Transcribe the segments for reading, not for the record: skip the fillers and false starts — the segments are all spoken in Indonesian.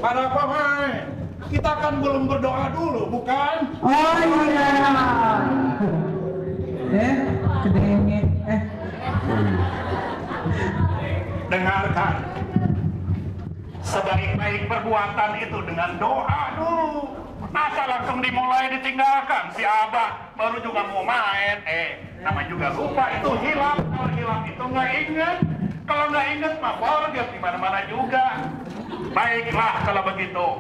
Ada apa, Mai? Kita kan belum berdoa dulu, bukan? Oh iya. Kedengit. Dengarkan. Sebaik-baik perbuatan itu dengan doa dulu. Masa langsung dimulai ditinggalkan? Si Abah baru juga mau main. Namanya juga lupa, itu hilaf. Kalau hilaf itu nggak ingat. Kalau nggak ingat mah forget di mana-mana juga. Baiklah kalau begitu.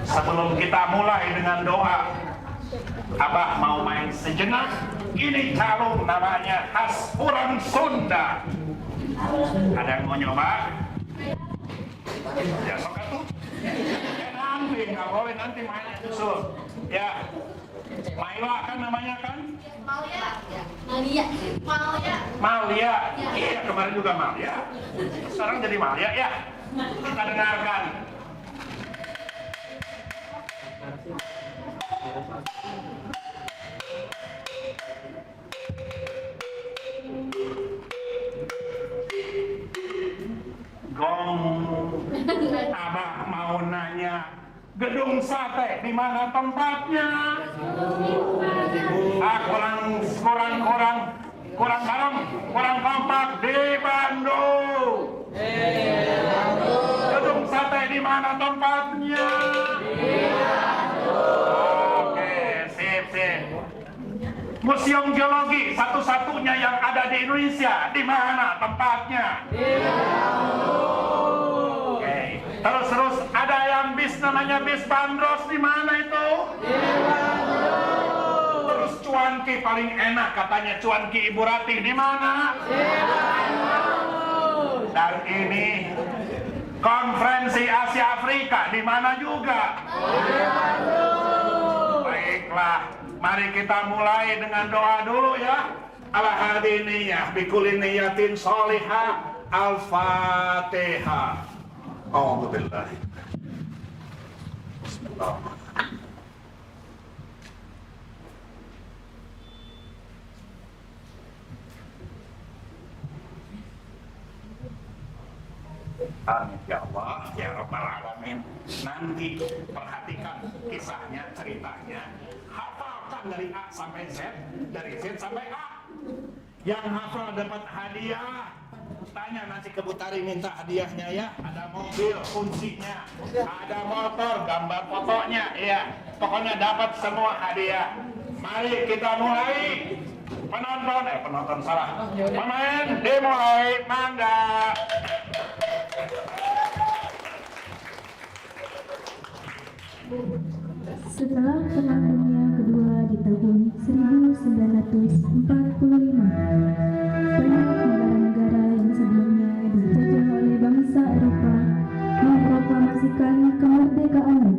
Sebelum kita mulai dengan doa, Abah mau main sejenak. Ini calon namanya khas orang Sunda. Ada yang mau nyoba? Ya sok atuh. Nanti nggak boleh, nanti mainnya susul. Ya, Maila kan namanya kan? Malia. Malia. Iya, kemarin juga Malia. Sekarang jadi Malia ya. Kita dengarkan. Gong. Abah mau nanya, gedung sate di mana tempatnya? Kurang kompak di Bandung. Gedung sate di mana tempatnya? Di Bandung. Oke, sip. Museum Geologi satu-satunya yang ada di Indonesia, di mana tempatnya? Di Bandung. Oke, terus ada yang bis namanya bis Bandros, di mana itu? Di Bandung. Terus cuanki paling enak katanya cuanki Ibu Rati, di mana? Di Bandung. Dan ini konferensi Asia Afrika di mana juga? Di Bandung. Baiklah. Mari kita mulai dengan doa dulu ya. Al-hadiniyah bikuliniyatin solihah. Al-Fatihah. Alhamdulillah. Bismillah. Amin ya Allah, ya Rabbal Alamin. Nanti perhatikan kisahnya, ceritanya. Hafalkan dari A sampai Z, dari Z sampai A. Yang hafal dapat hadiah. Tanya nanti ke Bu Tari minta hadiahnya ya. Ada mobil kuncinya, ada motor gambar fotonya, ya. Pokoknya dapat semua hadiah. Mari kita mulai. Penonton salah. Pemain dimulai, mangga. Setelah Perang Dunia Kedua di tahun 1945, banyak negara-negara yang sebelumnya dijajah oleh bangsa Eropa memproklamasikan kemerdekaannya.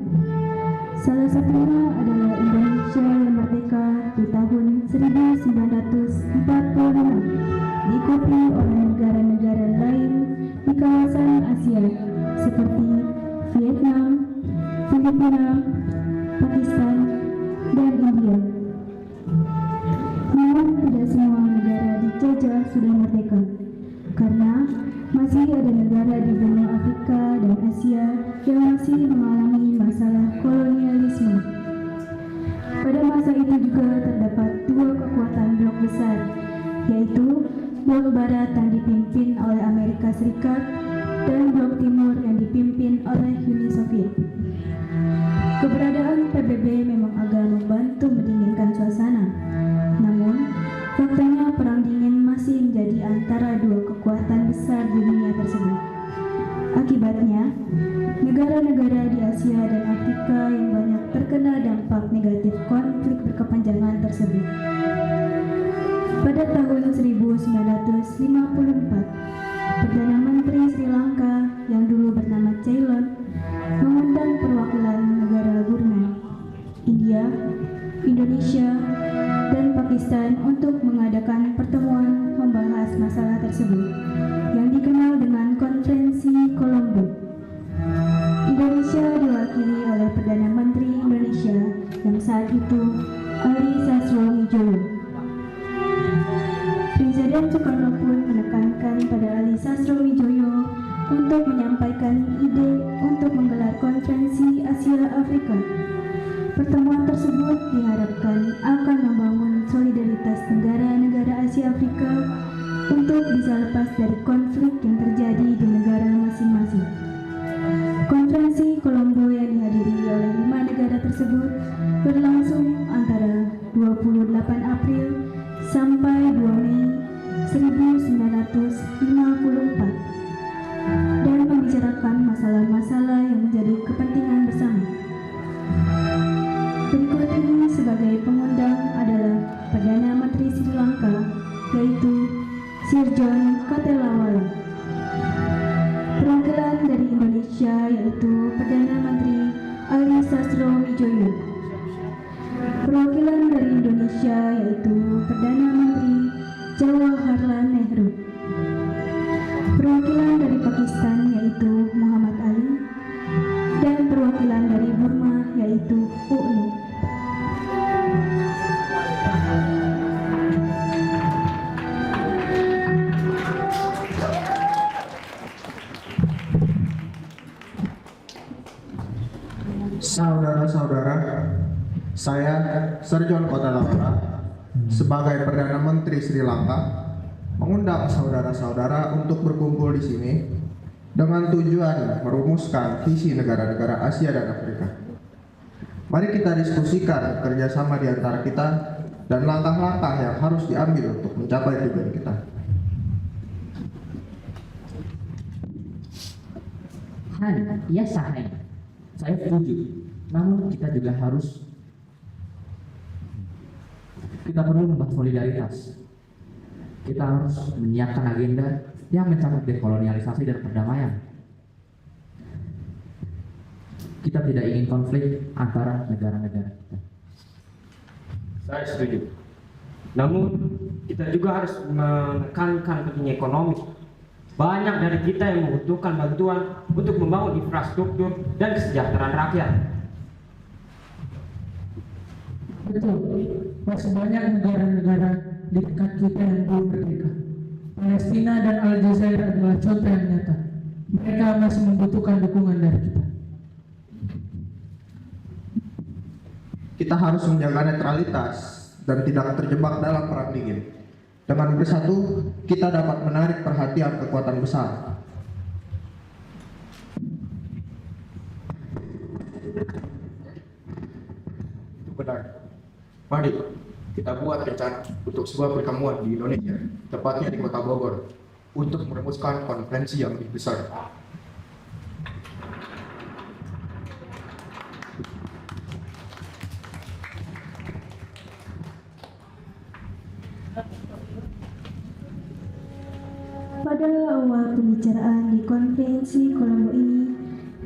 Salah satunya adalah Indonesia yang merdeka di tahun 1945, diikuti oleh negara-negara lain di kawasan Asia seperti Vietnam, Filipina, Pakistan, dan India. Namun tidak semua negara dijajah sudah merdeka, karena masih ada negara di benua Afrika dan Asia yang masih mengalami masalah kolonialisme. Pada masa itu juga terdapat dua kekuatan blok besar, yaitu blok barat yang dipimpin oleh Amerika Serikat dan blok timur yang dipimpin oleh Uni Soviet. Keberadaan PBB memang agak membantu mendinginkan suasana. Namun, faktanya perang dingin masih menjadi antara dua kekuatan besar di dunia tersebut. Akibatnya, negara-negara di Asia dan Afrika yang banyak terkena dampak negatif konflik berkepanjangan tersebut. Pada tahun 1954, Perdana Menteri Sri Lanka yang dulu bernama Ceylon mengundang perwakilan negara Brunei, India, Indonesia, dan Pakistan untuk mengadakan pertemuan membahas masalah tersebut yang dikenal dengan Konferensi Kolombo. Indonesia diwakili oleh Perdana Menteri Indonesia yang saat itu Ali Sastrowijoyo. Presiden Soekarno pun menekankan pada Ali Sastrowijoyo untuk menyampaikan ide untuk menggelar konferensi Asia Afrika. Pertemuan tersebut diharapkan akan membangun solidaritas negara-negara Asia Afrika untuk bisa lepas dari konflik yang terjadi di negara masing-masing. Konferensi Kolombo yang dihadiri oleh 5 negara tersebut berlangsung antara 28 April sampai 2 Mei 1954 dan membicarakan masalah-masalah yang menjadi kepentingan bersama. Berikut ini sebagai pengundang adalah Perdana Menteri Sri Lanka, yaitu Sir John Kotelawala. Perwakilan dari Indonesia yaitu Perdana Menteri Ali Sastro-Wijoyo. Perwakilan dari Indonesia yaitu Perdana Menteri Jawaharlal Nehru. Perwakilan dari Pakistan yaitu Muhammad Ali, dan perwakilan dari Burma yaitu UNU. Saudara-saudara, saya Sir John Kotelawala sebagai Perdana Menteri Sri Lanka mengundang saudara-saudara untuk berkumpul di sini dengan tujuan merumuskan visi negara-negara Asia dan Afrika. Mari kita diskusikan kerjasama di antara kita dan langkah-langkah yang harus diambil untuk mencapai tujuan kita. Han, ya sahai. Saya setuju. Namun kita juga perlu membahas solidaritas. Kita harus menyiapkan agenda yang mencakup dekolonialisasi dan perdamaian. Kita tidak ingin konflik antara negara-negara kita. Saya setuju. Namun kita juga harus menekankan pentingnya ekonomi. Banyak dari kita yang membutuhkan bantuan untuk membangun infrastruktur dan kesejahteraan rakyat. Betul, masih banyak negara-negara di dekat kita yang belum merdeka. Palestina dan Aljazair adalah contoh yang nyata. Mereka masih membutuhkan dukungan dari kita. Kita harus menjaga netralitas dan tidak terjebak dalam perang dingin. Dengan bersatu, kita dapat menarik perhatian kekuatan besar. Itu benar. Mari kita buat rencana untuk sebuah pertemuan di Indonesia, tepatnya di Kota Bogor, untuk merumuskan konferensi yang lebih besar. Pada awal pembicaraan di konferensi Kolombo ini,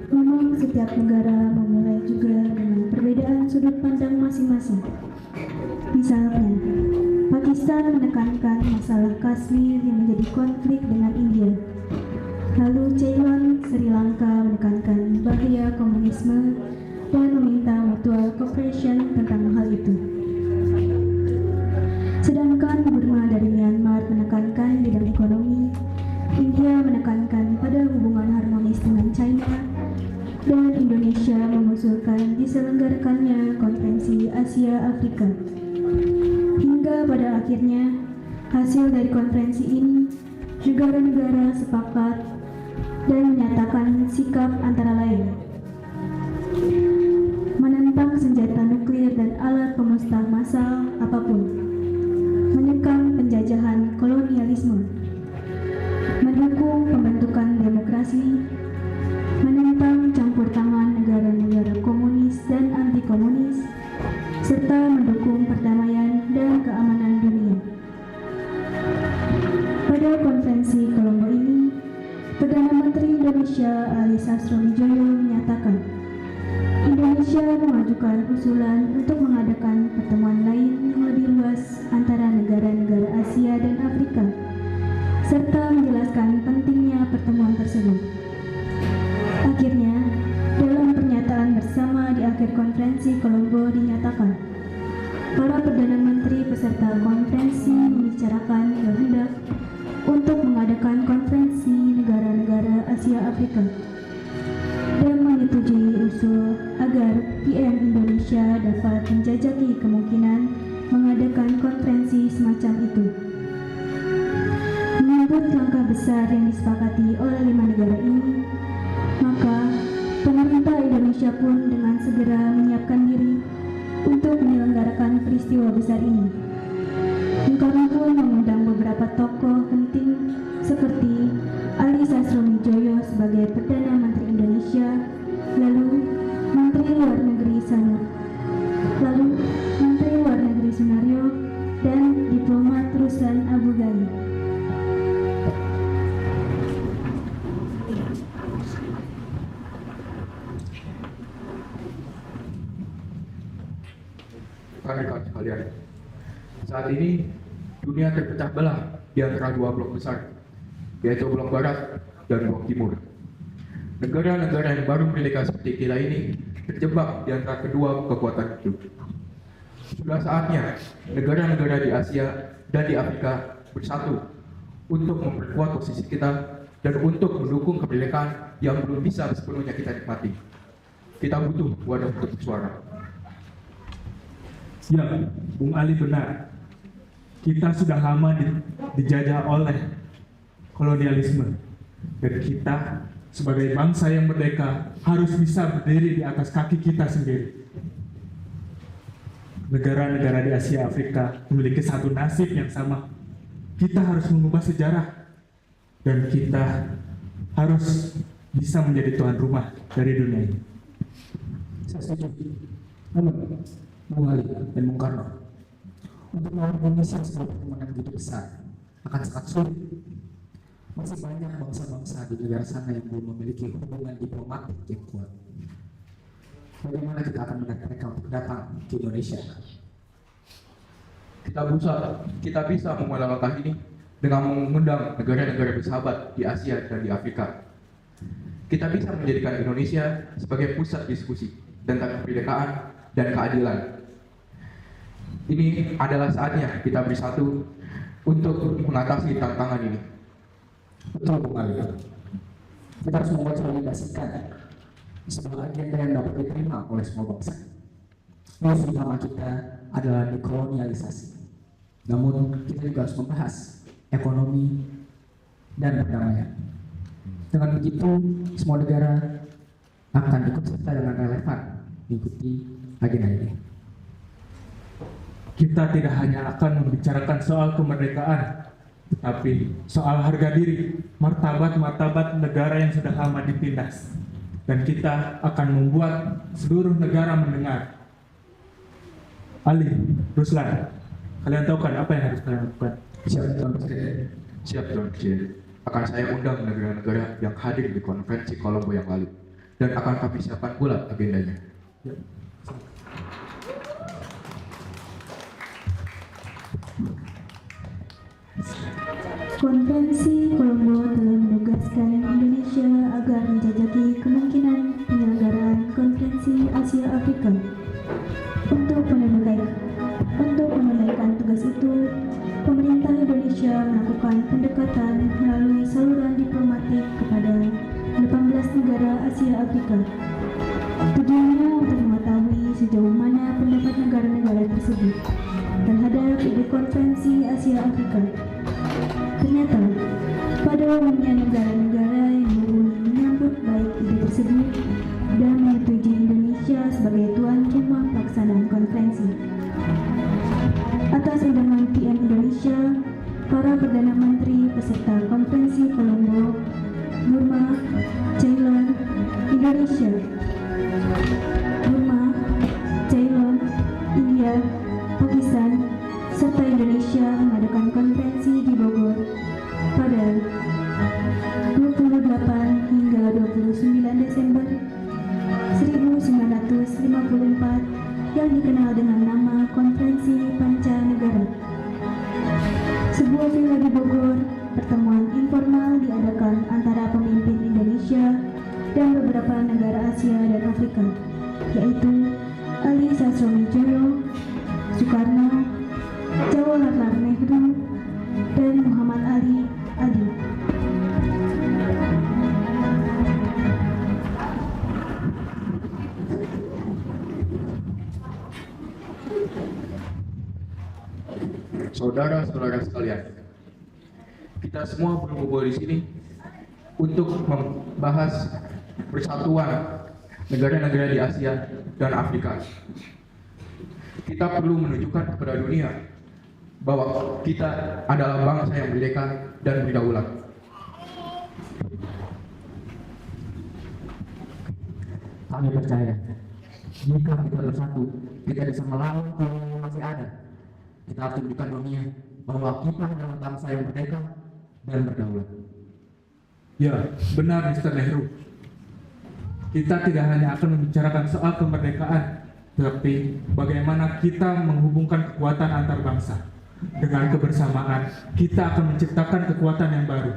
memang setiap negara memulai juga dengan perbedaan sudut pandang masing-masing. Misalnya, Pakistan menekankan masalah Kashmir yang menjadi konflik dengan India. Lalu Ceylon, Sri Lanka menekankan bahaya komunisme dan meminta mutual cooperation tentang hal itu. Sedangkan Burma dari Myanmar menekankan bidang ekonomi, India menekankan pada hubungan harmonis dengan China, dan Indonesia mengusulkan diselenggarakannya konferensi Asia Afrika. Hingga pada akhirnya, hasil dari konferensi ini, negara-negara sepakat dan menyatakan sikap antara lain menentang senjata nuklir dan alat pemusnah massal apapun, menyekam penjajahan kolonialisme, mendukung pembentukan demokrasi, menentang campur tangan negara-negara komunis dan anti-komunis, serta mendukung perdamaian dan keamanan dunia. Pada konferensi Kolombo ini, Perdana Menteri Indonesia Ali Sastro-Wijoyo menyatakan Indonesia mengajukan usulan untuk mengadakan pertemuan lain yang lebih luas antara negara-negara Asia dan Afrika, serta menjelaskan pentingnya pertemuan tersebut. Akhirnya, dalam pernyataan bersama di akhir konferensi Kolombo dinyatakan, para Perdana Menteri peserta konferensi membicarakan kehendak untuk mengadakan konferensi negara-negara Asia Afrika. besar yang disepakati oleh 5 negara ini, maka pemerintah Indonesia pun dengan segera menyiapkan diri untuk menyelenggarakan peristiwa besar ini. Bung Karno pun mengundang beberapa tokoh penting seperti Ali Sastroamidjojo sebagai Perdana Menteri Indonesia, lalu Menteri Luar Negeri Sunario, dan diplomat Ruslan Abu Ghali. Rekan-rekan sekalian, saat ini dunia terpecah belah di antara dua blok besar, yaitu blok barat dan blok timur. Negara-negara yang baru merdeka seperti kita ini terjebak di antara kedua kekuatan itu. Sudah saatnya negara-negara di Asia dan di Afrika bersatu untuk memperkuat posisi kita dan untuk mendukung kemerdekaan yang belum bisa sepenuhnya kita nikmati. Kita butuh wadah untuk bersuara. Ya, Bung Ali benar. Kita sudah lama dijajah oleh kolonialisme. Dan kita sebagai bangsa yang merdeka harus bisa berdiri di atas kaki kita sendiri. Negara-negara di Asia Afrika memiliki satu nasib yang sama. Kita harus mengubah sejarah. Dan kita harus bisa menjadi tuan rumah dari dunia ini. Saya setuju. Namun, Bung Ali dan Bung Karno, untuk melawan Indonesia sebuah pertemuan begitu besar akan sangat sulit. Masih banyak bangsa-bangsa di negara sana yang belum memiliki hubungan diplomatik yang kuat. Bagaimana kita akan menarik mereka untuk datang ke Indonesia? Kita bisa memulai langkah ini dengan mengundang negara-negara bersahabat di Asia dan di Afrika. Kita bisa menjadikan Indonesia sebagai pusat diskusi tentang kemerdekaan dan keadilan. Ini adalah saatnya kita bersatu untuk mengatasi tantangan ini. Betul, Bung Ali. Kita harus mengonsolidasikan sebuah agenda yang dapat diterima oleh semua bangsa. Musuh utama kita adalah dekolonialisasi. Namun kita juga harus membahas ekonomi dan perdamaian. Dengan begitu, semua negara akan ikut serta dengan relevan mengikuti agenda ini. Kita tidak hanya akan membicarakan soal kemerdekaan, tetapi soal harga diri, martabat-martabat negara yang sudah lama ditindas. Dan kita akan membuat seluruh negara mendengar. Ali, Ruslan, kalian tahu kan apa yang harus kalian lakukan? Siap, Tuan Presiden. Siap, Tuan Presiden. Akan saya undang negara-negara yang hadir di konferensi Kolombo yang lalu. Dan akan kami siapkan pula agendanya. Ya. Konferensi Kolombo telah menugaskan Indonesia agar menjajaki kemungkinan penyelenggaraan konferensi Asia Afrika. Untuk menunaikan tugas itu, pemerintah Indonesia melakukan pendekatan melalui saluran diplomatik kepada 18 negara Asia Afrika. Tujuannya untuk mengetahui sejauh mana pendapat negara-negara tersebut terhadap ide konferensi Asia Afrika. Ternyata, pada umumnya negara-negara yang menyambut baik ide tersebut dan menyetujui Indonesia sebagai tuan rumah pelaksanaan konferensi. Atas undangan PM Indonesia, para Perdana Menteri peserta konferensi Kolombo, Burma, Ceylon, Indonesia, Burma, Ceylon, India, Pakistan, serta Indonesia mengadakan konferensi di Bogor pada 28 hingga 29 Desember 1954 yang dikenal dengan nama Konferensi Pancanegara. Sebuah villa di Bogor, pertemuan informal diadakan antara pemimpin Indonesia dan beberapa negara Asia dan Afrika, yaitu Ali Sastroamidjojo, Soekarno, Jawaharlal Nehru, dan Muhammad Ali Adi. Saudara-saudara sekalian, kita semua berkumpul di sini untuk membahas persatuan negara-negara di Asia dan Afrika. Kita perlu menunjukkan kepada dunia bahwa kita adalah bangsa yang merdeka dan berdaulat. Kami percaya, jika kita bersatu, kita bisa melawan kalau yang masih ada. Kita harus tunjukkan dunia bahwa kita adalah bangsa yang merdeka dan berdaulat. Ya, benar Mr. Nehru. Kita tidak hanya akan membicarakan soal kemerdekaan, tapi bagaimana kita menghubungkan kekuatan antar bangsa. Dengan kebersamaan, kita akan menciptakan kekuatan yang baru.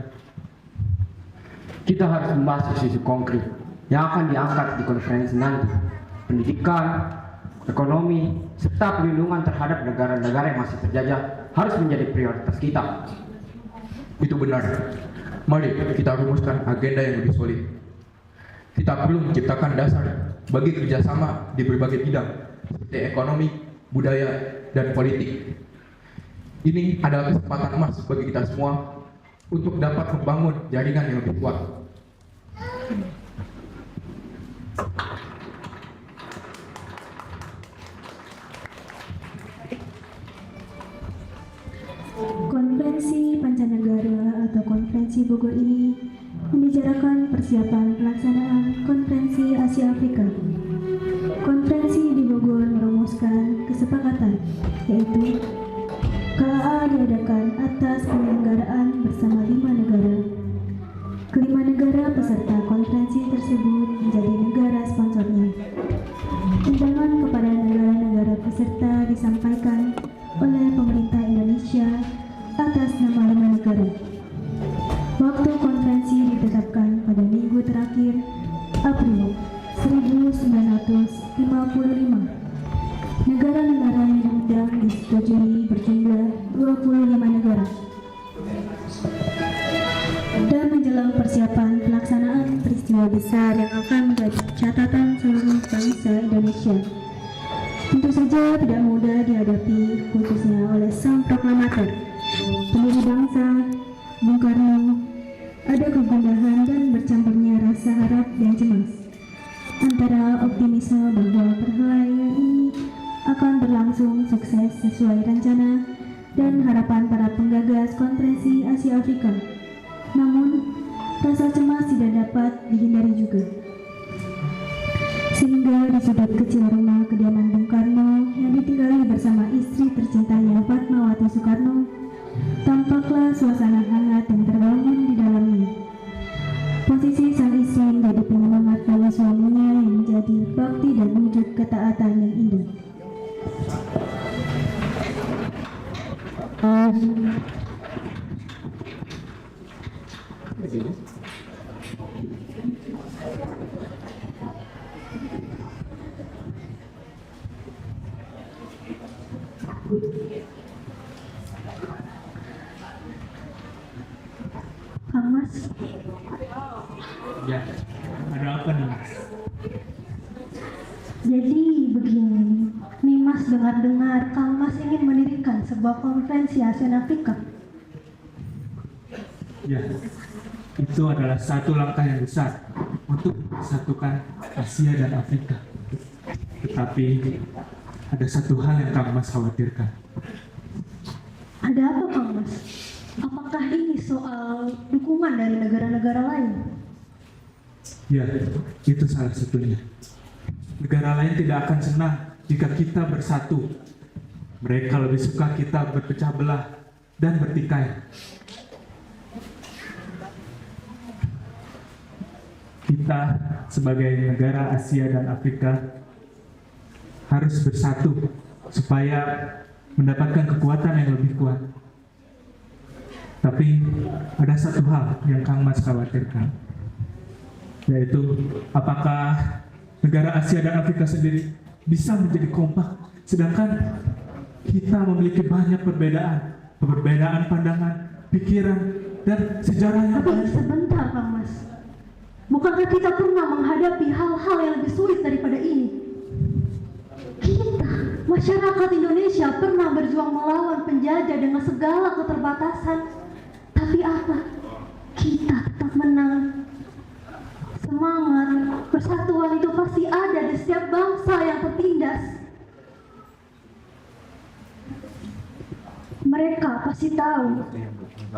Kita harus membahas isu-isu konkret yang akan diangkat di konferensi nanti. Pendidikan, ekonomi, serta perlindungan terhadap negara-negara yang masih terjajah harus menjadi prioritas kita. Itu benar. Mari kita rumuskan agenda yang lebih solid. Kita perlu menciptakan dasar bagi kerjasama di berbagai bidang seperti ekonomi, budaya, dan politik. Ini adalah kesempatan emas bagi kita semua untuk dapat membangun jaringan yang lebih kuat. Konferensi Pancanegara atau Konferensi Bogor ini membicarakan persiapan pelaksanaan Konferensi Asia Afrika. Konferensi di Bogor merumuskan kesepakatan, yaitu KAA diadakan atas penyelenggaraan bersama 5 negara. Kelima negara peserta konferensi tersebut menjadi negara sponsornya. Undangan kepada negara-negara peserta disampaikan oleh pemerintah Indonesia atas nama 5 negara. Waktu konferensi ditetapkan pada minggu terakhir April 1955. Negara-negara yang diundang disetujui berjumlah 25 negara. Dan menjelang persiapan pelaksanaan peristiwa besar yang akan menjadi catatan seluruh bangsa Indonesia, tentu saja tidak mudah dihadapi, khususnya oleh sang proklamator, pendiri bangsa, Bung Karno. Ada kegundahan dan bercampurnya rasa harap dan cemas, antara optimisme bahwa perhelatan ini akan berlangsung sukses sesuai rencana dan harapan para penggagas konferensi Asia Afrika. Namun, rasa cemas tidak dapat dihindari juga. Sehingga di sudut kecil rumah kediaman Bung Karno yang ditinggali bersama istri tercintanya Fatmawati Soekarno, tampaklah suasana hangat yang terbangun di dalamnya. Posisi sang istri menjadi penyemangat bagi suaminya yang menjadi bakti dan wujud ketaatan yang indah. Kang Mas, Ya, ada apa nih Mas? jadi begini, nih Mas dengar-dengar Kang Mas ingin mendirikan sebuah konferensi ASEAN Afrika. Ya, itu adalah satu langkah yang besar untuk mempersatukan Asia dan Afrika. Tetapi ada satu hal yang Kang Mas khawatirkan. Ada apa Kang Mas? Apakah ini soal dukungan dari negara-negara lain? Ya, itu salah satunya. Negara lain tidak akan senang jika kita bersatu. Mereka lebih suka kita berpecah belah dan bertikai. Kita sebagai negara Asia dan Afrika harus bersatu supaya mendapatkan kekuatan yang lebih kuat. Tapi ada satu hal yang Kang Mas khawatirkan, yaitu apakah negara Asia dan Afrika sendiri bisa menjadi kompak, sedangkan kita memiliki banyak perbedaan pandangan, pikiran, dan sejarah yang Tapi banyak. sebentar Kang Mas, bukankah kita pernah menghadapi hal-hal yang lebih sulit daripada ini? Kita, masyarakat Indonesia pernah berjuang melawan penjajah dengan segala keterbatasan. Tapi apa? Kita tetap menang. Semangat persatuan itu pasti ada di setiap bangsa yang tertindas. Mereka pasti tahu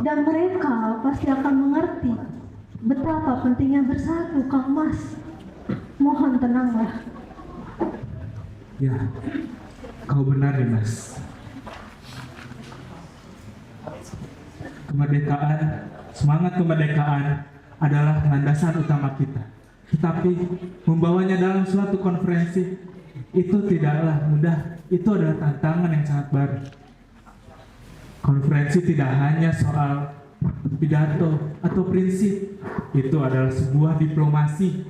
dan mereka pasti akan mengerti betapa pentingnya bersatu, Kang Mas. Mohon tenanglah. Ya, kau benar Dimas. Kemerdekaan, semangat kemerdekaan adalah landasan utama kita. Tetapi membawanya dalam suatu konferensi itu tidaklah mudah. Itu adalah tantangan yang sangat baru. Konferensi tidak hanya soal pidato atau prinsip, itu adalah sebuah diplomasi,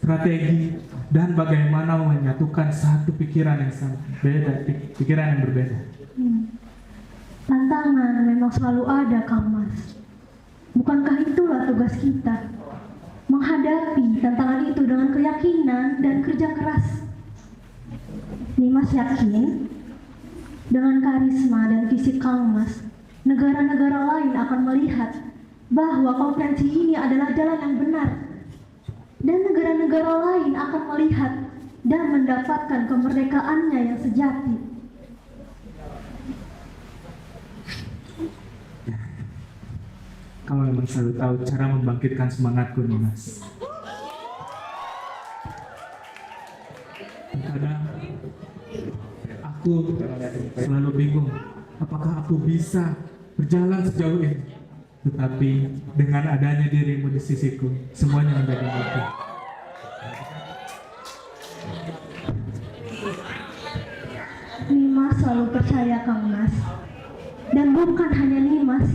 strategi, dan bagaimana menyatukan satu pikiran yang berbeda, pikiran yang berbeda. Tantangan memang selalu ada, Kang Mas. Bukankah itulah tugas kita? Menghadapi tantangan itu dengan keyakinan dan kerja keras. Nimas yakin dengan karisma dan visi Kang Mas, negara-negara lain akan melihat bahwa konferensi ini adalah jalan yang benar. Dan negara-negara lain akan melihat dan mendapatkan kemerdekaannya yang sejati. Kau memang selalu tahu cara membangkitkan semangatku, Nimas. Kadang aku selalu bingung, apakah aku bisa berjalan sejauh ini. Tetapi dengan adanya dirimu di sisiku, semuanya menjadi mungkin. Nimas selalu percaya, Kang Mas. Dan bukan hanya Nimas,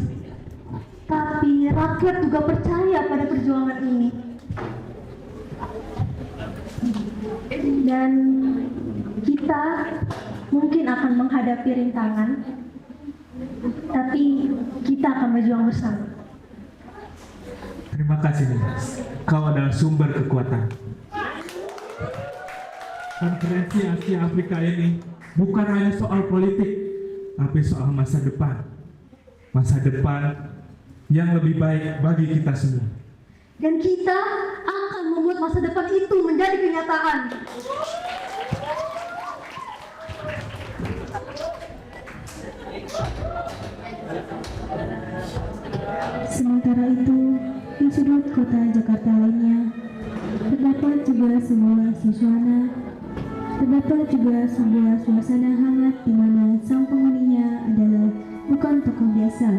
tapi rakyat juga percaya pada perjuangan ini. Dan kita mungkin akan menghadapi rintangan, tapi kita akan berjuang bersama. Terima kasih, Nimas. Kau adalah sumber kekuatan. Konferensi Asia Afrika ini bukan hanya soal politik, tapi soal masa depan. Masa depan yang lebih baik bagi kita semua. Dan kita akan membuat masa depan itu menjadi kenyataan. Sementara itu, di sudut kota Jakarta lainnya, terdapat juga sebuah suasana hangat di mana sang penghuninya adalah bukan tokoh biasa,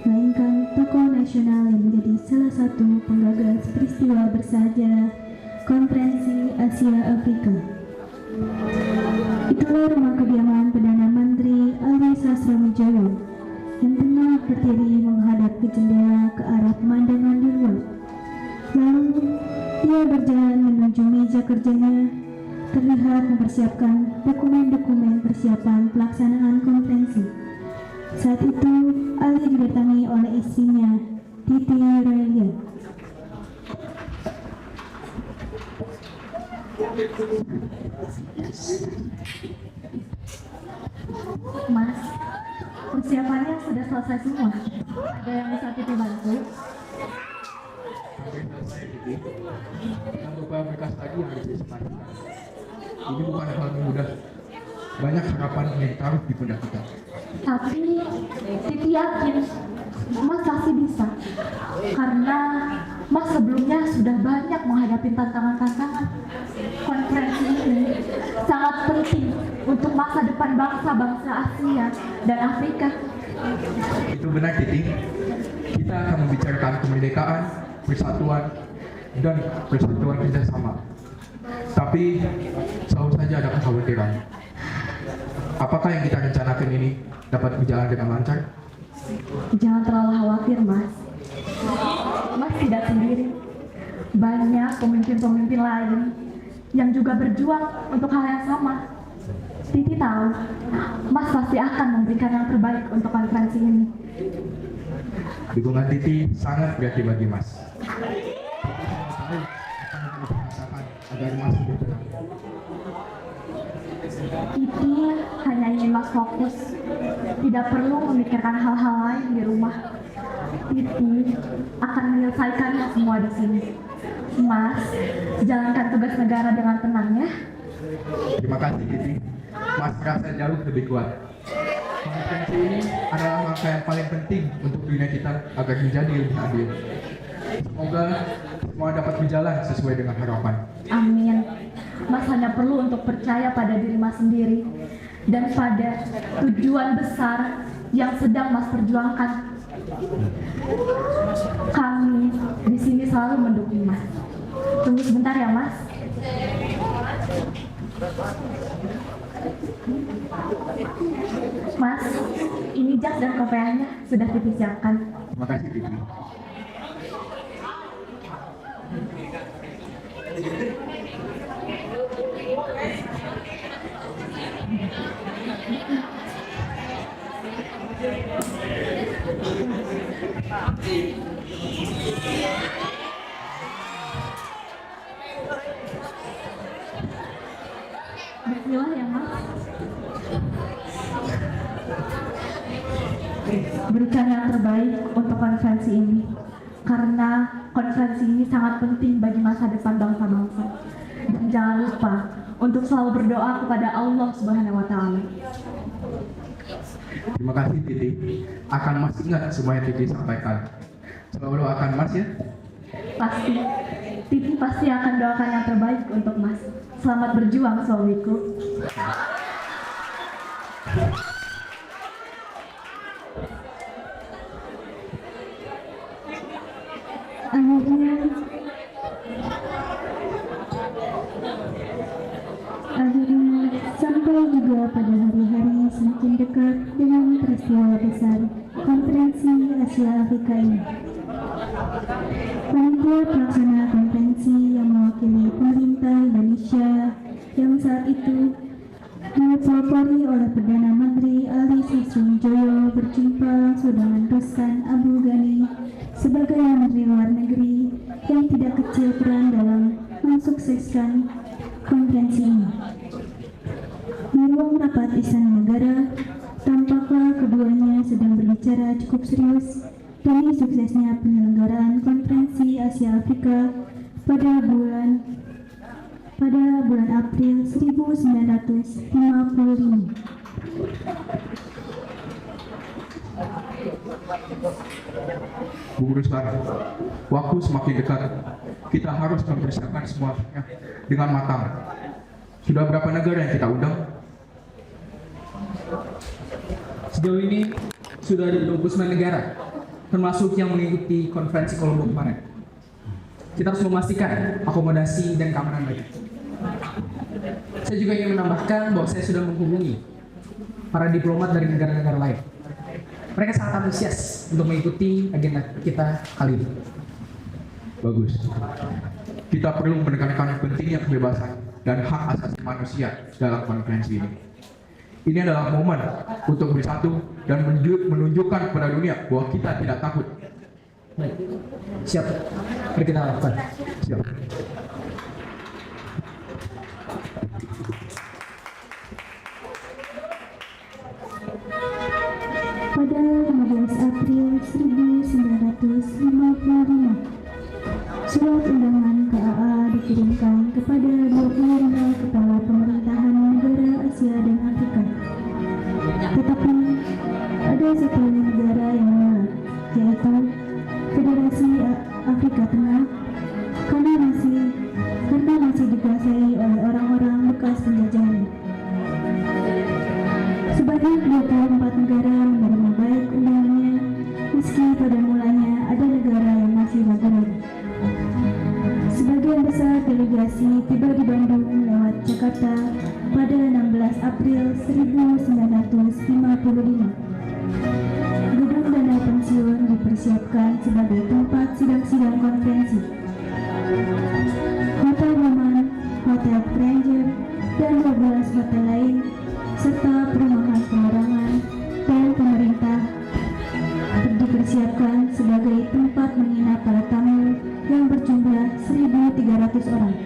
melainkan tokoh nasional yang menjadi salah satu penggagas peristiwa bersejarah Konferensi Asia Afrika. Itulah rumah kediaman Perdana Menteri Ali Sastroamidjojo yang tengah berdiri menghadap ke jendela ke arah pemandangan di luar. Lalu dia berjalan menuju meja kerjanya, terlihat mempersiapkan dokumen-dokumen persiapan pelaksanaan konferensi. Saat itu, Ali didatangi oleh istrinya, Titi Relia. Mas, persiapannya sudah selesai semua. Ada yang bisa Titi bantu? Dan beberapa berkas lagi yang harus disematkan. Ini bukan hal yang mudah. Banyak harapan yang taruh di pundak kita. Tapi Titi yakin Mas pasti bisa, karena Mas sebelumnya sudah banyak menghadapi tantangan-tantangan. Konferensi ini sangat penting untuk masa depan bangsa-bangsa Asia dan Afrika. Itu benar, Titi. Kita akan membicarakan kemerdekaan, persatuan, dan persatuan kerjasama. Tapi selalu saja ada kekhawatiran. Apakah yang kita rencanakan ini dapat berjalan dengan lancar? Jangan terlalu khawatir, Mas. Mas tidak sendiri. Banyak pemimpin-pemimpin lain yang juga berjuang untuk hal yang sama. Titi tahu, Mas pasti akan memberikan yang terbaik untuk konferensi ini. Dukungan Titi sangat berarti bagi Mas. Agar Mas lebih tenang. Titi hanya ingin Mas fokus, tidak perlu memikirkan hal-hal lain di rumah. Titi akan menyelesaikannya semua di sini. Mas, jalankan tugas negara dengan tenang ya. Terima kasih, Titi. Mas merasa jauh lebih kuat. Konferensi ini adalah langkah yang paling penting untuk dunia kita agar menjadi lebih adil. Semoga semua dapat berjalan sesuai dengan harapan. Amin. Mas hanya perlu untuk percaya pada diri Mas sendiri dan pada tujuan besar yang sedang Mas perjuangkan. Kami di sini selalu mendukung Mas. Tunggu sebentar ya, Mas. Mas, ini jas dan kopiahnya sudah Titi siapkan. Terima kasih, Titi. Bismillah ya, Mas. Berikan yang terbaik untuk konferensi ini, karena konferensi ini sangat penting bagi masa depan bangsa-bangsa. Dan jangan lupa untuk selalu berdoa kepada Allah Subhanahu wa Ta'ala. Terima kasih, Titi. Akan Mas ingat semua yang Titi sampaikan. Selalu doakan Mas ya. Pasti, Titi pasti akan doakan yang terbaik untuk Mas. Selamat berjuang, suamiku. Akhirnya sampai juga pada hari-hari semakin dekat dengan peristiwa besar konferensi Asia Afrika ini. Panitia pelaksana konferensi yang mewakili pemerintah Indonesia yang saat itu dipelopori oleh Perdana Menteri Ali Sastroamidjojo berjumpa langsung dengan Rustan Abu Ghani sebagai Menteri Luar Negeri yang tidak kecil peran dalam mensukseskan konferensi ini. Di ruang rapat Istana Negara, tampaklah keduanya sedang berbicara cukup serius demi suksesnya penyelenggaraan konferensi Asia Afrika pada bulan April 1955. Bung Ruslan, waktu semakin dekat. Kita harus mempersiapkan semuanya dengan matang. Sudah berapa negara yang kita undang? Sejauh ini sudah ada 29 negara, termasuk yang mengikuti konferensi Kolombo kemarin. Kita harus memastikan akomodasi dan keamanan mereka. Saya juga ingin menambahkan bahwa saya sudah menghubungi para diplomat dari negara-negara lain. Mereka sangat antusias untuk mengikuti agenda kita kali ini. Bagus. Kita perlu menekankan pentingnya kebebasan dan hak asasi manusia dalam konferensi ini. Ini adalah momen untuk bersatu dan menunjukkan kepada dunia bahwa kita tidak takut. Baik, siap. Mari kita lakukan. Siap. Pada 15 April 1955, surat undangan KAA dikirimkan kepada 25 kepala pemerintahan negara Asia dan Afrika. Tetapi ada satu negara yang menolak, yaitu Federasi Afrika Tengah, karena masih dikuasai oleh orang-orang bekas penjajahan. Sebanyak 24 negara menerima baik undangannya, meski pada mulanya ada negara yang masih ragu-ragu. Sebagian besar delegasi tiba di Bandung lewat Jakarta pada 16 April 1955. Gedung Dana Pensiun dipersiapkan sebagai tempat sidang-sidang konferensi. Hotel Roman, Hotel Granger, dan 12 hotel lain, serta perumahan penerangan dan pemerintah dipersiapkan sebagai tempat menginap para tamu yang berjumlah 1.300 orang.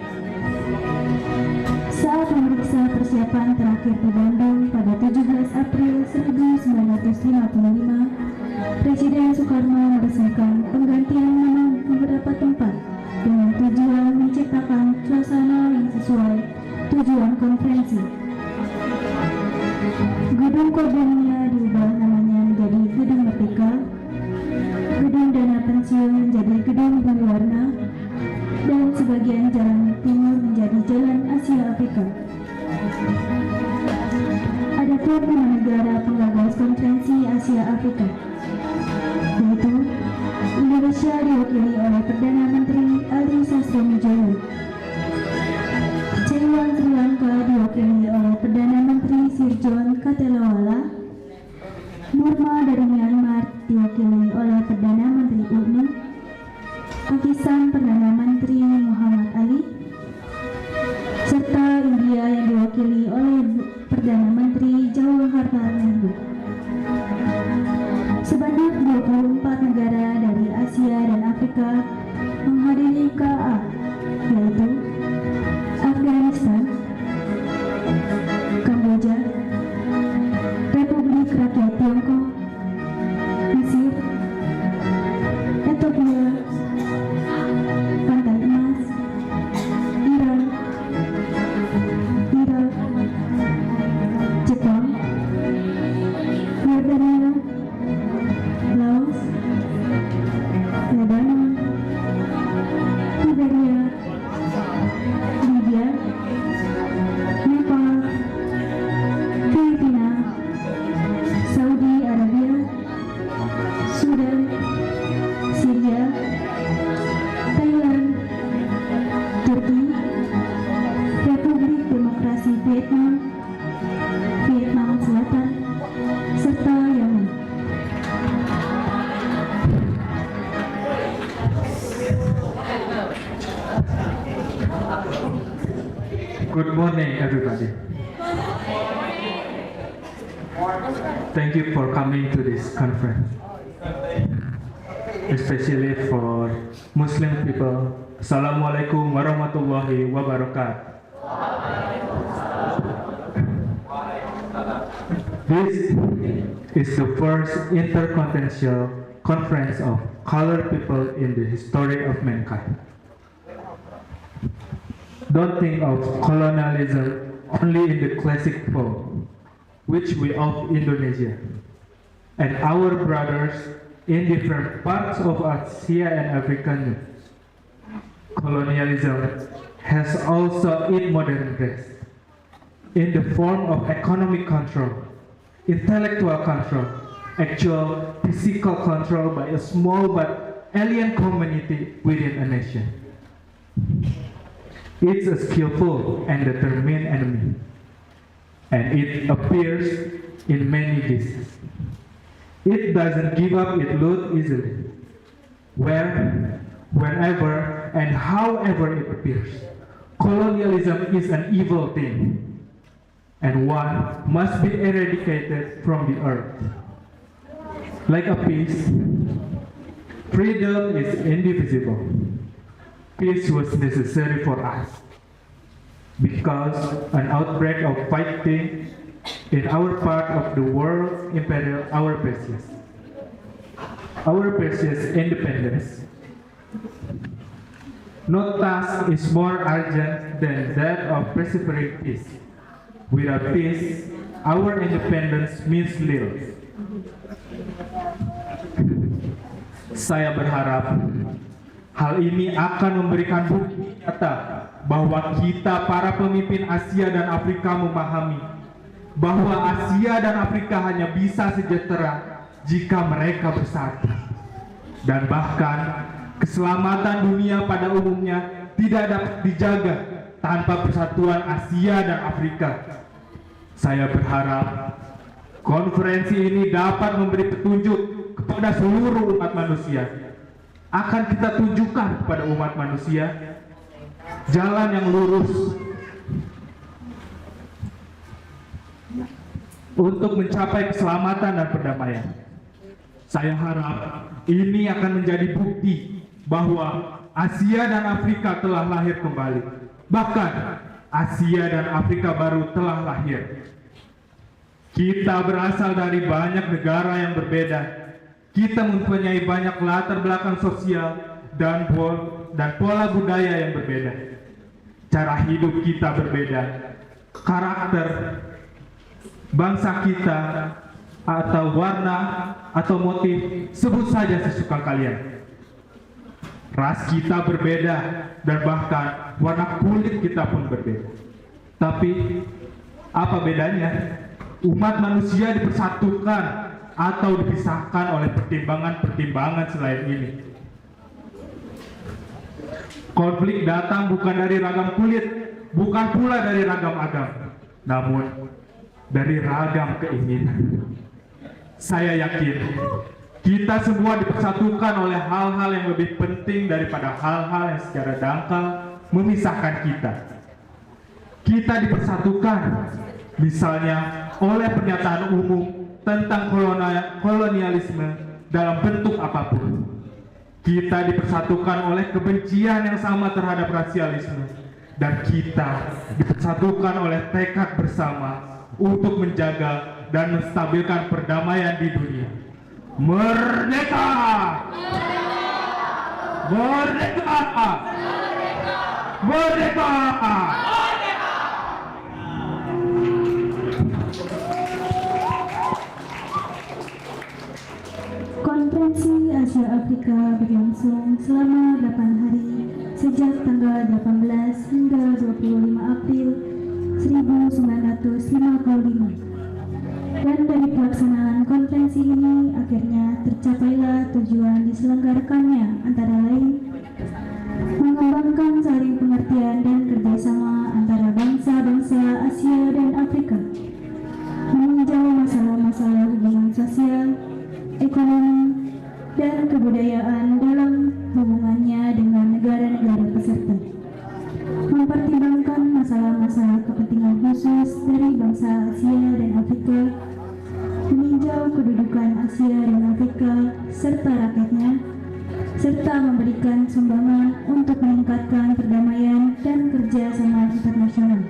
Saat memeriksa persiapan terakhir di Bandung pada 17 April 1955, Presiden Soekarno meresmikan menjadi gedung berwarna dan sebagian jalan timur menjadi jalan Asia Afrika. Adapun 5 negara penggagas konferensi Asia Afrika, yaitu Indonesia diwakili oleh Perdana Menteri Ali Sastroamidjojo, Ceylon Sri Lanka diwakili oleh Perdana Menteri Sirjon Katelawala, Burma dari Myanmar diwakili oleh Perdana Menteri UNI, Pakistan Perdana Menteri Muhammad Ali, serta India yang diwakili oleh Perdana Menteri Jawaharlal Nehru. Sebanyak 24 negara dari Asia dan Afrika menghadiri KA, yaitu Afghanistan, Kamboja, Republik Rakyat Tiongkok, Mesir, Ethiopia, Pantai Emas, Iran, Irak, Jepang, Yordania, Laos, Lebanon, Liberia, Libya, Nepal, Filipina, Saudi Arabia, Sudan, Syria, Thailand, Turki, Republik Demokrasi Vietnam, Vietnam Selatan, serta Yemen. Good morning, everybody. Thank you for coming to this conference, especially for Muslim people. Assalamualaikum warahmatullahi wabarakatuh. This is the first intercontinental conference of colored people in the history of mankind. Don't think of colonialism only in the classic form, which we of Indonesia and our brothers in different parts of Asia and Africa knew. Colonialism has also its modern dress in the form of economic control, intellectual control, actual physical control by a small but alien community within a nation. It's a skillful and determined enemy, and it appears in many guises. It doesn't give up its loot easily. Whenever and however it appears, colonialism is an evil thing, and one must be eradicated from the earth. Like a peace, freedom is indivisible. Peace was necessary for us because an outbreak of fighting in our part of the world impeded our precious independence. No task is more urgent than that of preserving peace. Without peace, our independence means little. Saya berharap hal ini akan memberikan bukti nyata bahwa kita para pemimpin Asia dan Afrika memahami bahwa Asia dan Afrika hanya bisa sejahtera jika mereka bersatu. Dan bahkan keselamatan dunia pada umumnya tidak dapat dijaga tanpa persatuan Asia dan Afrika. Saya berharap konferensi ini dapat memberi petunjuk kepada seluruh umat manusia. Akan kita tunjukkan kepada umat manusia jalan yang lurus untuk mencapai keselamatan dan perdamaian. Saya harap ini akan menjadi bukti bahwa Asia dan Afrika telah lahir kembali. Bahkan Asia dan Afrika baru telah lahir. Kita berasal dari banyak negara yang berbeda. Kita mempunyai banyak latar belakang sosial dan pola budaya yang berbeda. Cara hidup kita berbeda. Karakter bangsa kita atau warna atau motif, sebut saja sesuka kalian. ras kita berbeda, dan bahkan warna kulit kita pun berbeda. Tapi apa bedanya? Umat manusia dipersatukan atau dipisahkan oleh pertimbangan-pertimbangan selain ini. Konflik datang bukan dari ragam kulit, bukan pula dari ragam agama, namun dari ragam keinginan. Saya yakin kita semua dipersatukan oleh hal-hal yang lebih penting daripada hal-hal yang secara dangkal memisahkan kita. Kita dipersatukan misalnya oleh pernyataan umum tentang kolonialisme dalam bentuk apapun. Kita dipersatukan oleh kebencian yang sama terhadap rasialisme, dan kita dipersatukan oleh tekad bersama untuk menjaga dan menstabilkan perdamaian di dunia. Merdeka! Merdeka! Merdeka! Konferensi Asia Afrika berlangsung selama 8 hari sejak tanggal 18 hingga 25 April 1955. Dan dari pelaksanaan konferensi ini akhirnya tercapailah tujuan diselenggarakannya, antara lain mengembangkan saling pengertian dan kerjasama antara bangsa-bangsa Asia dan Afrika, meninjau masalah-masalah hubungan sosial, ekonomi, dan kebudayaan dalam hubungannya dengan negara-negara peserta, mempertimbangkan masalah-masalah kepentingan khusus dari bangsa Asia dan Afrika, meninjau kedudukan Asia dan Afrika serta rakyatnya, serta memberikan sumbangan untuk meningkatkan perdamaian dan kerjasama internasional.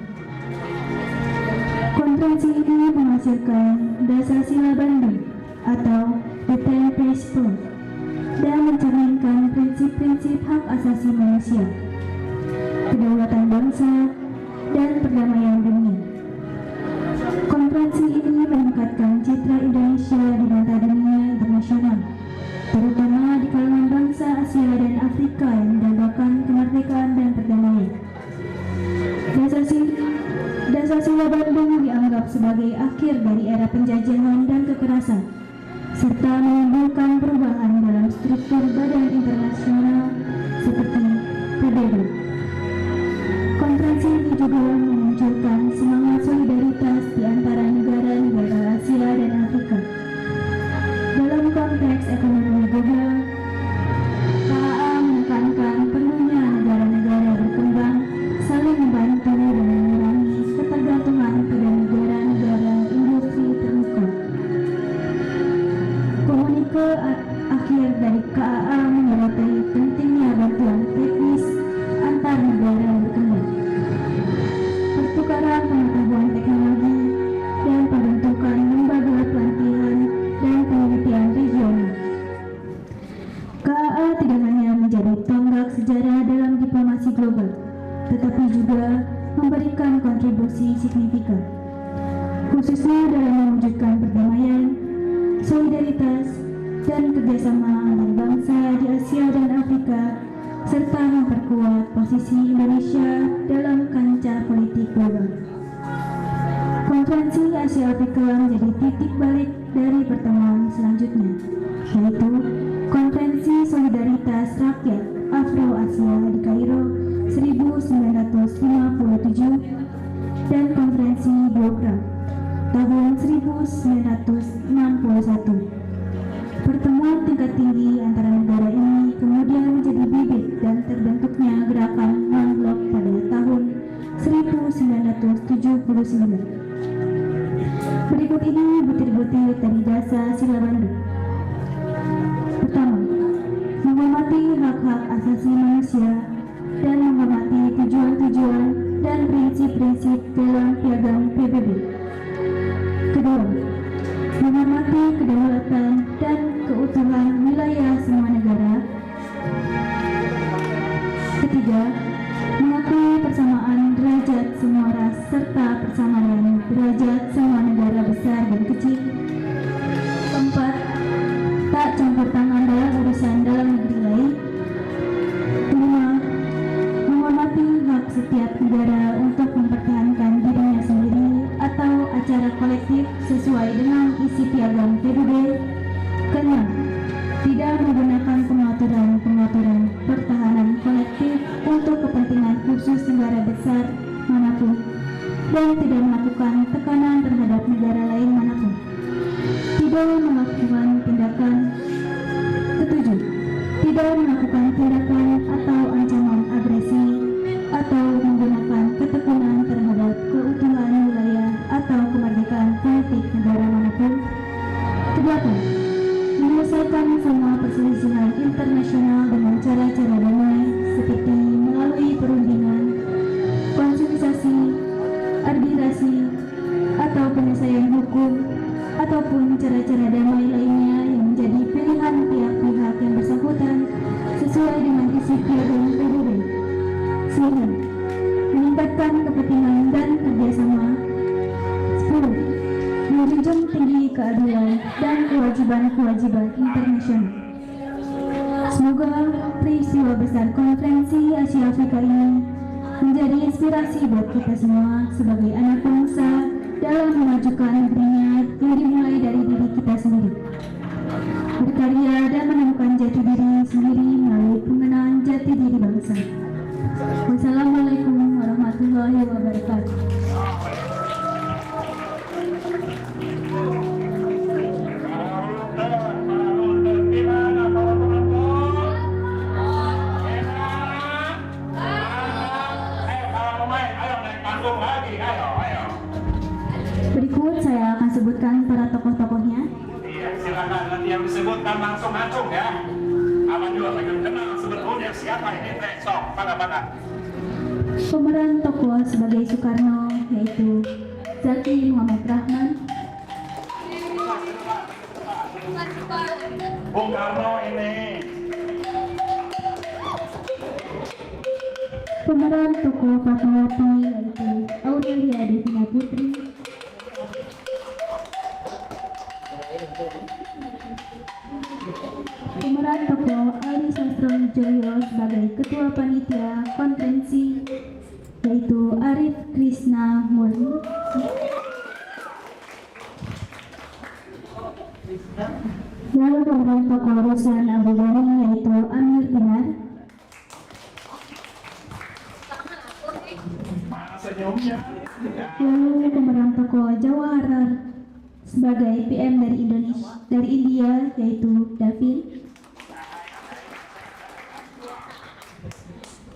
Konferensi ini menghasilkan Dasar Sila Bandung atau The Ten Principles dan mencerminkan prinsip-prinsip hak asasi manusia, kedaulatan bangsa, dan perdamaian dunia. Konferensi ini meningkatkan citra Indonesia di mata dunia internasional, terutama di kalangan bangsa Asia dan Afrika yang mendambakan kemerdekaan dan perdamaian. Dasar Sila Bandung dianggap sebagai akhir dari era penjajahan dan kekerasan, serta menimbulkan perubahan dalam struktur badan internasional seperti PBB. Konferensi ini juga memunculkan semangat solidaritas di antara negara-negara Asia dan Afrika. Dalam konteks ekonomi global, KAA menekankan perlunya negara-negara berkembang saling membantu dan mengurangi ketergantungan pada negara-negara industri terbuka. Komunike akhir dari KAA menyoroti pentingnya bantuan teknis antar negara berkembang, pertukaran pengetahuan teknologi, dan pembentukan lembaga pelatihan dan penelitian regional. KAA tidak hanya menjadi tonggak sejarah dalam diplomasi global, tetapi juga memberikan kontribusi signifikan, khususnya dalam mewujudkan perdamaian, solidaritas, dan kerjasama antar bangsa di Asia dan Afrika, serta memperkuat posisi Indonesia dalam kancah politik global. Konferensi Asia Afrika menjadi titik balik dari pertemuan selanjutnya, yaitu Konferensi Solidaritas Rakyat Afro-Asia di Kairo 1957 dan Konferensi Biograd tahun 1961. Pertemuan tingkat tinggi antara negara ini kemudian menjadi bibit dan terbentuknya gerakan non-blok pada tahun 1979. Berikut ini butir-butir dari Dasar Sila Bandung. Pertama, menghormati hak-hak asasi manusia dan menghormati tujuan-tujuan dan prinsip-prinsip dalam piagam PBB. Kedua, menghormati kedaulatan dan keutuhan wilayah semua negara. Ketiga, mengakui persamaan derajat semua ras serta persamaan derajat semua negara besar dan kecil. Keempat, tak campur tangan dalam urusan dalam negeri lain. Keenam, tidak menggunakan pengaturan pertahanan kolektif untuk kepentingan khusus negara besar manapun dan tidak melakukan tekanan terhadap negara lain manapun. Tidak melakukan tindakan. Ketujuh, tidak melakukan tindakan atau ancaman agresi atau menggunakan ketekunan terhadap keutuhan wilayah atau kemerdekaan politik negara manapun. Kedelapan, menyelesaikan semua perselisihan internasional dengan cara-cara damai seperti melalui perundingan, konsultasi, arbitrasi, atau penyelesaian hukum, ataupun cara-cara damai lainnya yang menjadi pilihan pihak-pihak yang bersangkutan sesuai dengan isi piagam PBB. 9. Meningkatkan kepentingan dan kerjasama. 10. Menjunjung tinggi keadilan dan kewajiban-kewajiban internasional. Semoga peristiwa besar konferensi Asia Afrika ini menjadi inspirasi buat kita semua sebagai anak bangsa dalam memajukan negerinya yang dimulai dari diri kita sendiri. Berkarya dan menemukan jati diri sendiri melalui pengenalan jati diri bangsa. Wassalamualaikum warahmatullahi wabarakatuh. Berikut saya akan sebutkan para tokoh-tokohnya. Iya, silakan nanti yang disebutkan langsung ya. Apa juga pengen kenal sebetulnya siapa ini teh sok pada. Pemeran tokoh sebagai Soekarno yaitu Zaki Muhammad Rahman. Bung Karno ini. Pemeran tokoh Fatmawati yaitu Aurelia Devina Putri. Pemeran tokoh Ali Sastrowijoyo sebagai Ketua Panitia Konferensi yaitu Arif Krishna Murni. Lalu pemeran tokoh Ruslan Abdulghani yaitu Amir Dinar. Lalu pemeran tokoh Jawaharlal sebagai PM dari India yaitu Davin.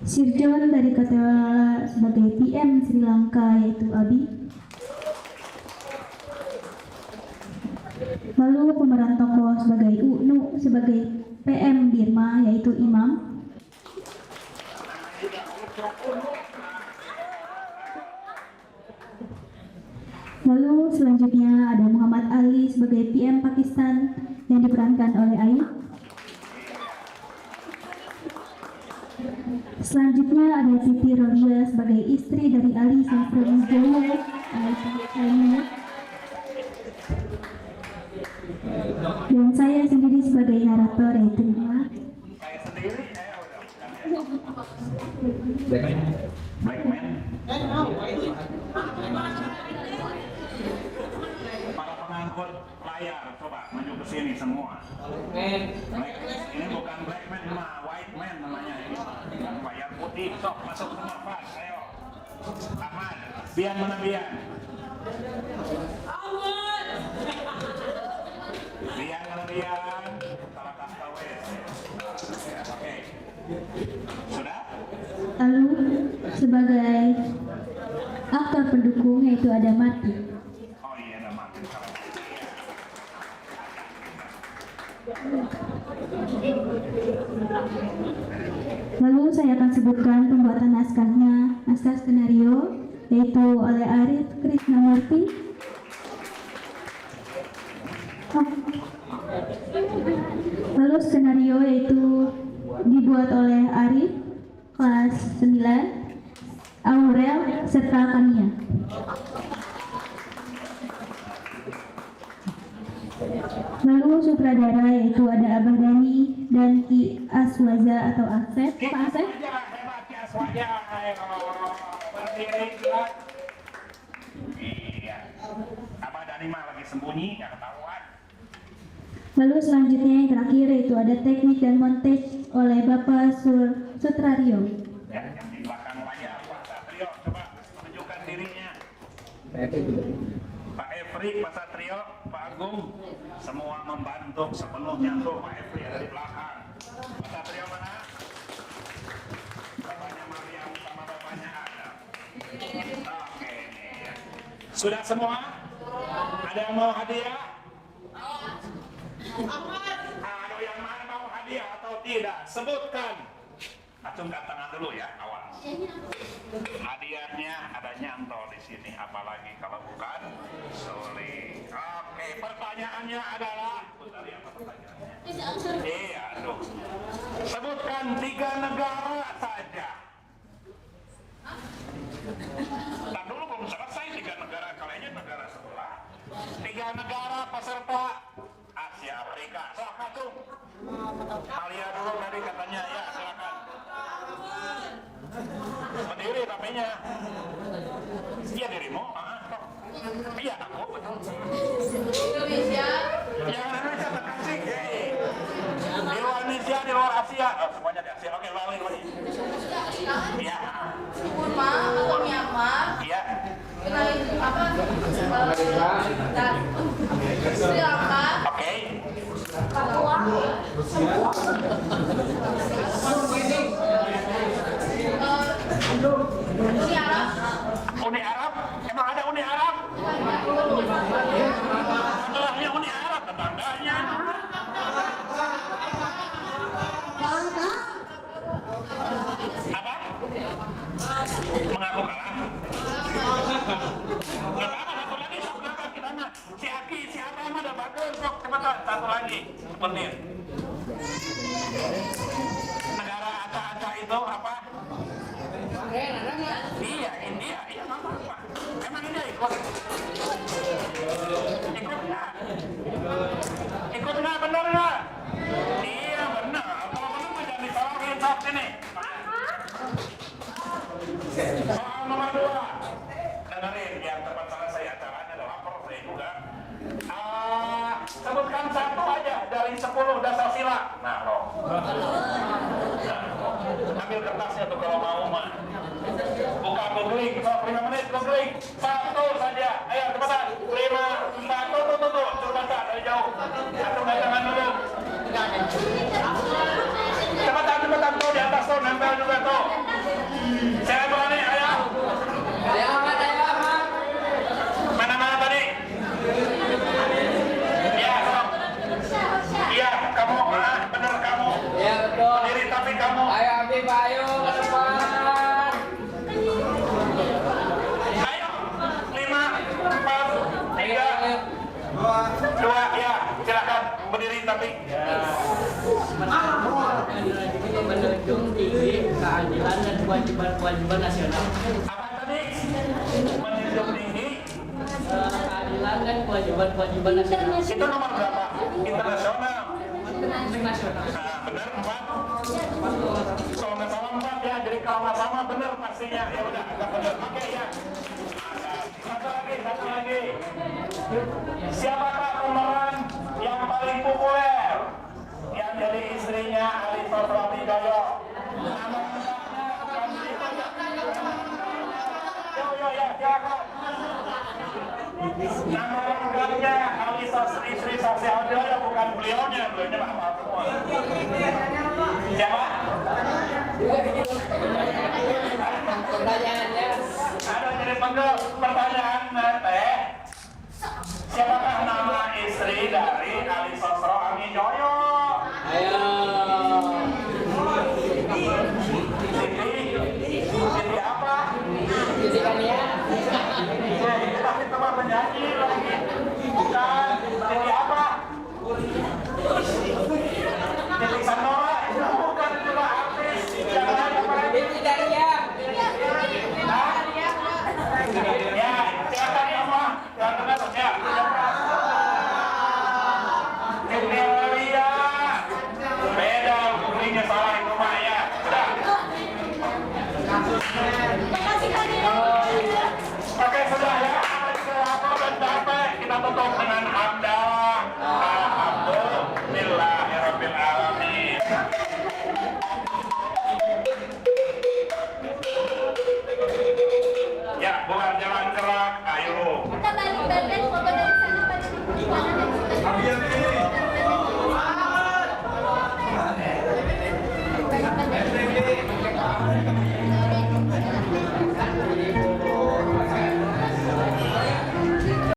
Sirjon dari Katalala sebagai PM Sri Lanka yaitu Abi. Lalu pemeran tokoh sebagai UNU sebagai PM Birma yaitu Imam. Lalu selanjutnya ada Muhammad Ali sebagai PM Pakistan yang diperankan oleh Aib. Selanjutnya ada Siti Rodia sebagai istri dari Ali Sastrowijoyo dan saya sendiri sebagai narator yaitu Nima. Para pengangkut layar coba maju ke sini semua. Ini bukan black man, white man namanya ini. Layar putih, sok masuk semua Pak. Ayo. Ahmad, Bian mana Bian? Bian mana Bian? Salah kastawes. Oke. Sudah? Lalu sebagai aktor pendukung yaitu ada Mati. Oh iya, ada Martin. Lalu saya akan sebutkan pembuatan naskah skenario yaitu oleh Arif Krishnamurti. Lalu skenario yaitu dibuat oleh Arif, kelas 9, Aurel, serta Kania. Lalu sutradara yaitu ada Abah Dhani dan Ki Aswaja atau Asep. Pak Asep? Iya. Abah Dhani mah lagi sembunyi, nggak ketahuan. Lalu selanjutnya yang terakhir yaitu ada teknik dan montage oleh Bapak Sutrario. Ya, yang di belakang layar Pak Satrio, coba tunjukkan dirinya. Pak Efri, Pak Satrio, Pak Agung, semua membantu sepenuhnya tuh. Pak Efri ada di belakang. Pak Satrio mana? Bapaknya Mariam sama bapaknya ada. Oke, nih. Sudah semua? Ada yang mau hadiah? Ada yang mana mau hadiah atau tidak? Sebutkan. Acungkan tangan dulu ya, awas. Hadiahnya ada nyantol di sini, apalagi kalau bukan suling. Oke, pertanyaannya adalah, bentar ya, apa pertanyaannya? Iya, aduh. Sebutkan 3 negara saja. Nah, dulu belum selesai 3 negara, kalian negara sebelah. 3 negara peserta Asia Afrika. Silakan tuh. Alia dulu tadi katanya, ya silakan. Berdiri tapenya. Iya dirimu? Iya aku betul. Indonesia. Yang Indonesia terkasih. Di luar Indonesia, di luar Asia. Oh, semuanya di Asia. Oke, lalu lagi. Iya. Burma atau Myanmar. Iya. Lain apa? Sri Lanka. Oke. Papua. Uni Arab. Uni Arab? Emang ada Uni Arab? Setelahnya Uni Arab, tetangganya. Apa? Mengaku kalah? Nggak apa-apa, satu lagi, sok belakang kita mah. Si Aki, si Abraham ada bagus, sok cepetan, satu lagi. Sebentar. Negara acak-acak itu apa? Iya, India. Iya, nggak apa-apa. Emang India ikut? Ikut nggak? Ikut nggak? Bener nggak? Iya, bener. Kalau bener tuh jangan ditolongin sok sini. Soal nomor 2. Dengerin, yang tepat selesai acaranya ada lapor saya juga. Sebutkan satu aja dari 10 dasar sila. Nah, loh. Ambil kertasnya tuh kalau mau mah. Buka googling, sok 5 menit googling. Satu saja. Ayo cepetan. 5, 4, tuh. Coba dari jauh. Satu dagangan dulu. Cepetan tuh di atas tuh, nempel juga tuh. Saya berani, ayo. Mana tadi? Iya, sok. Iya, kamu, bener kamu. Iya, betul. Berdiri tapi kamu. Ayo, Habib, ayo ke depan. Ayo, 5, 4, 3, 2, ya, silakan berdiri tapi. Menunjung tinggi keadilan dan kewajiban nasional. Apa tadi? Menunjung tinggi. Keadilan dan kewajiban nasional. Itu nomor berapa? Internasional. Internasional. Nah, benar 4. Kalau nggak salah 4 ya, jadi kalau nggak sama benar pastinya. Ya udah, agak benar. Oke ya. Satu lagi. Siapakah pemeran yang paling populer yang jadi istrinya Ali Sosrofi Doyo? Nama lengkapnya bukan Yo ya, silakan. Nama lengkapnya Ali istri Sosrofi Doyo, bukan beliaunya apa semua. Siapa? Pertanyaannya. Ada jadi pertanyaan teh. Siapakah nama istri dari Ali Sosrofi